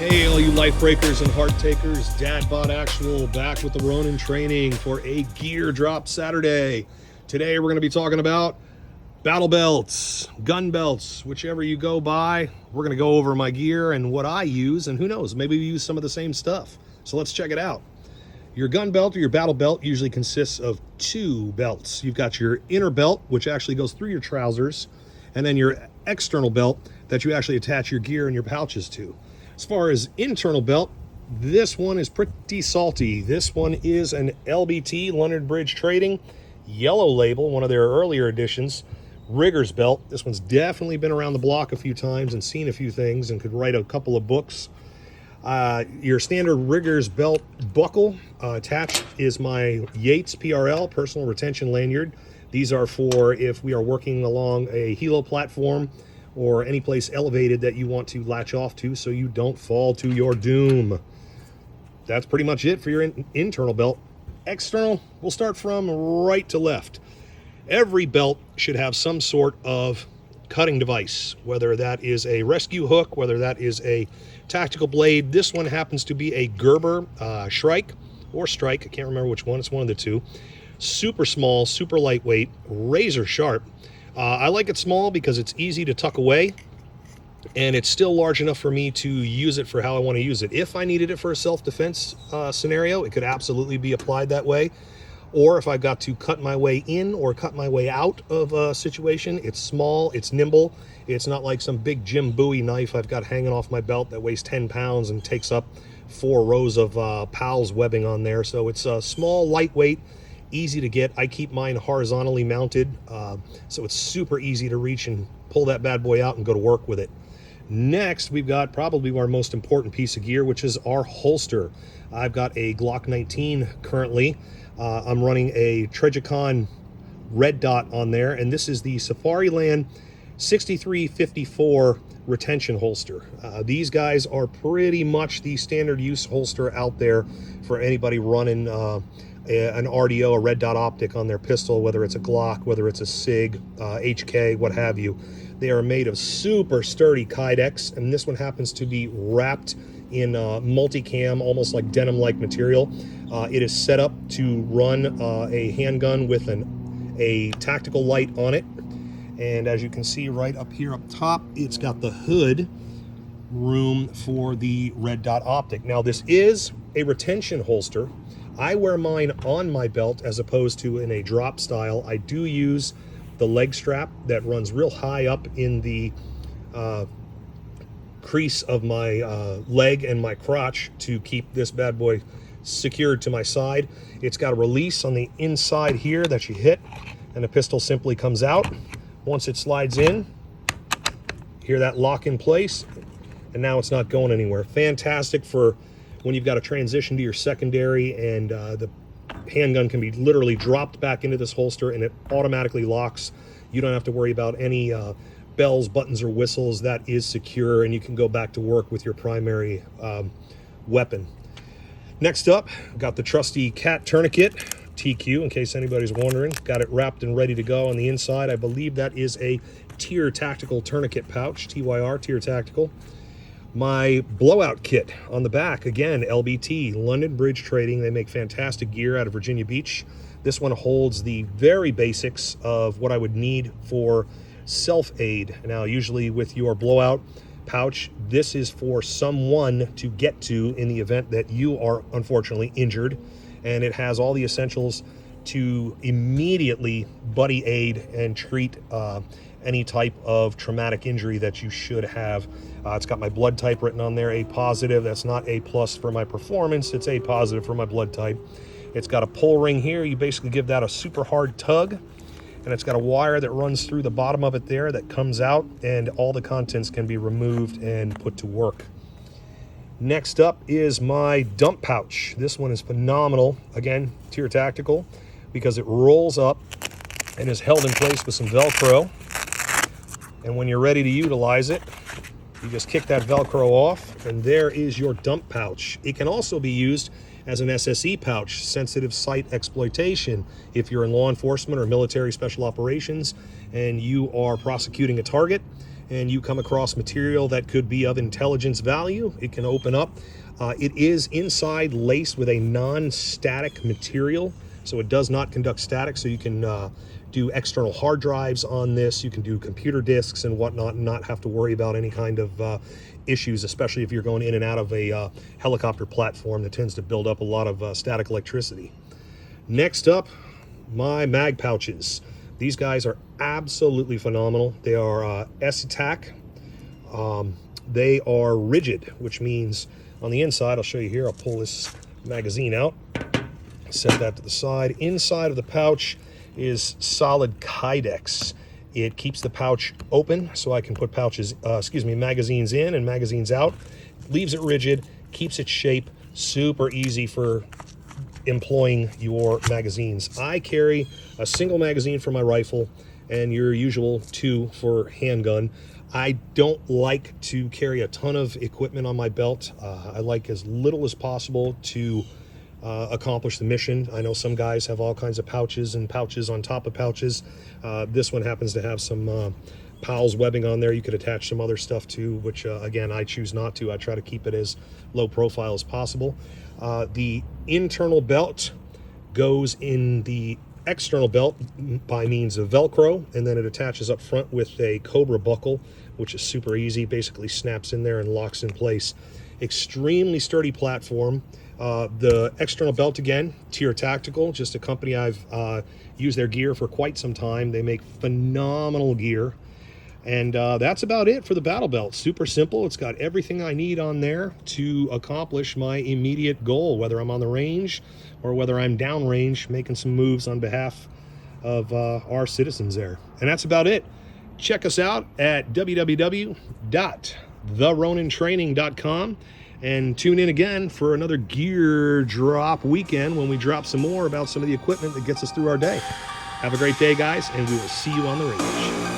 Hey, all you life breakers and heart takers, Dad Bod Actual back with the Ronin training for a gear drop Saturday. Today we're going to be talking about battle belts, gun belts, whichever you go by. We're going to go over my gear and what I use, and who knows, maybe we use some of the same stuff. So let's check it out. Your gun belt or your battle belt usually consists of two belts. You've got your inner belt, which actually goes through your trousers, and then your external belt that you actually attach your gear and your pouches to. As far as internal belt, this one is pretty salty. This one is an LBT, London Bridge Trading, yellow label, one of their earlier editions, Riggers belt. This one's definitely been around the block a few times and seen a few things and could write a couple of books. Your standard Riggers belt buckle attached is my Yates PRL, personal retention lanyard. These are for if we are working along a helo platform or any place elevated that you want to latch off to so you don't fall to your doom. That's pretty much it for your internal belt. External, we'll start from right to left. Every belt should have some sort of cutting device, whether that is a rescue hook, whether that is a tactical blade. This one happens to be a Gerber Shrike or Strike, I can't remember which one, it's one of the two. Super small, super lightweight, razor sharp. I like it small because it's easy to tuck away and it's still large enough for me to use it for how I want to use it. If I needed it for a self-defense scenario, it could absolutely be applied that way. Or if I've got to cut my way in or cut my way out of a situation, it's small, it's nimble. It's not like some big Jim Bowie knife I've got hanging off my belt that weighs 10 pounds and takes up 4 rows of PALS webbing on there. So it's small, lightweight, easy to get. I keep mine horizontally mounted, so it's super easy to reach and pull that bad boy out and go to work with it. Next, we've got probably our most important piece of gear, which is our holster. I've got a Glock 19 currently. I'm running a Trijicon red dot on there, and this is the Safariland 6354 retention holster. These guys are pretty much the standard use holster out there for anybody running an RDO, a red dot optic on their pistol, whether it's a Glock, whether it's a SIG, HK, what have you. They are made of super sturdy Kydex, and this one happens to be wrapped in multicam, almost like denim-like material. It is set up to run a handgun with a tactical light on it. And as you can see right up here up top, it's got the hood room for the red dot optic. Now this is a retention holster. I wear mine on my belt as opposed to in a drop style. I do use the leg strap that runs real high up in the crease of my leg and my crotch to keep this bad boy secured to my side. It's got a release on the inside here that you hit, and the pistol simply comes out. Once it slides in, hear that lock in place, and now it's not going anywhere. Fantastic for when you've got to transition to your secondary and the handgun can be literally dropped back into this holster and it automatically locks. You don't have to worry about any bells, buttons, or whistles. That is secure, and you can go back to work with your primary weapon. Next up, got the trusty CAT tourniquet, TQ, in case anybody's wondering. Got it wrapped and ready to go on the inside. I believe that is a TYR Tactical tourniquet pouch, TYR, TYR Tactical. My blowout kit on the back, again, LBT, London Bridge Trading. They make fantastic gear out of Virginia Beach. This one holds the very basics of what I would need for self-aid. Now, usually with your blowout pouch, this is for someone to get to in the event that you are unfortunately injured, and it has all the essentials to immediately buddy aid and treat any type of traumatic injury that you should have. It's got my blood type written on there, A positive. That's not A plus for my performance, it's A positive for my blood type. It's got a pull ring here. You basically give that a super hard tug, and it's got a wire that runs through the bottom of it there that comes out, and all the contents can be removed and put to work. Next up is my dump pouch. This one is phenomenal. Again, TYR Tactical, because it rolls up and is held in place with some Velcro. And when you're ready to utilize it, you just kick that Velcro off, and there is your dump pouch. It can also be used as an SSE pouch, sensitive site exploitation. If you're in law enforcement or military special operations and you are prosecuting a target and you come across material that could be of intelligence value, it can open up. It is inside laced with a non-static material, so it does not conduct static, so you can do external hard drives on this. You can do computer disks and whatnot and not have to worry about any kind of issues, especially if you're going in and out of a helicopter platform that tends to build up a lot of static electricity. Next up, my mag pouches. These guys are absolutely phenomenal. They are S-Attack. They are rigid, which means on the inside, I'll show you here, I'll pull this magazine out, set that to the side. Inside of the pouch is solid Kydex. It keeps the pouch open so I can put magazines in and magazines out. Leaves it rigid, keeps its shape, super easy for employing your magazines. I carry a single magazine for my rifle and your usual 2 for handgun. I don't like to carry a ton of equipment on my belt. I like as little as possible to accomplish the mission. I know some guys have all kinds of pouches and pouches on top of pouches. This one happens to have some Powell's webbing on there. You could attach some other stuff to, which again, I choose not to. I try to keep it as low profile as possible. The internal belt goes in the external belt by means of Velcro, and then it attaches up front with a Cobra buckle, which is super easy. Basically snaps in there and locks in place. Extremely sturdy platform. The external belt, again, Tier Tactical, just a company I've used their gear for quite some time. They make phenomenal gear. And that's about it for the Battle Belt. Super simple. It's got everything I need on there to accomplish my immediate goal, whether I'm on the range or whether I'm downrange making some moves on behalf of our citizens there. And that's about it. Check us out at www.theronintraining.com and tune in again for another gear drop weekend when we drop some more about some of the equipment that gets us through our day. Have a great day, guys, and we will see you on the range.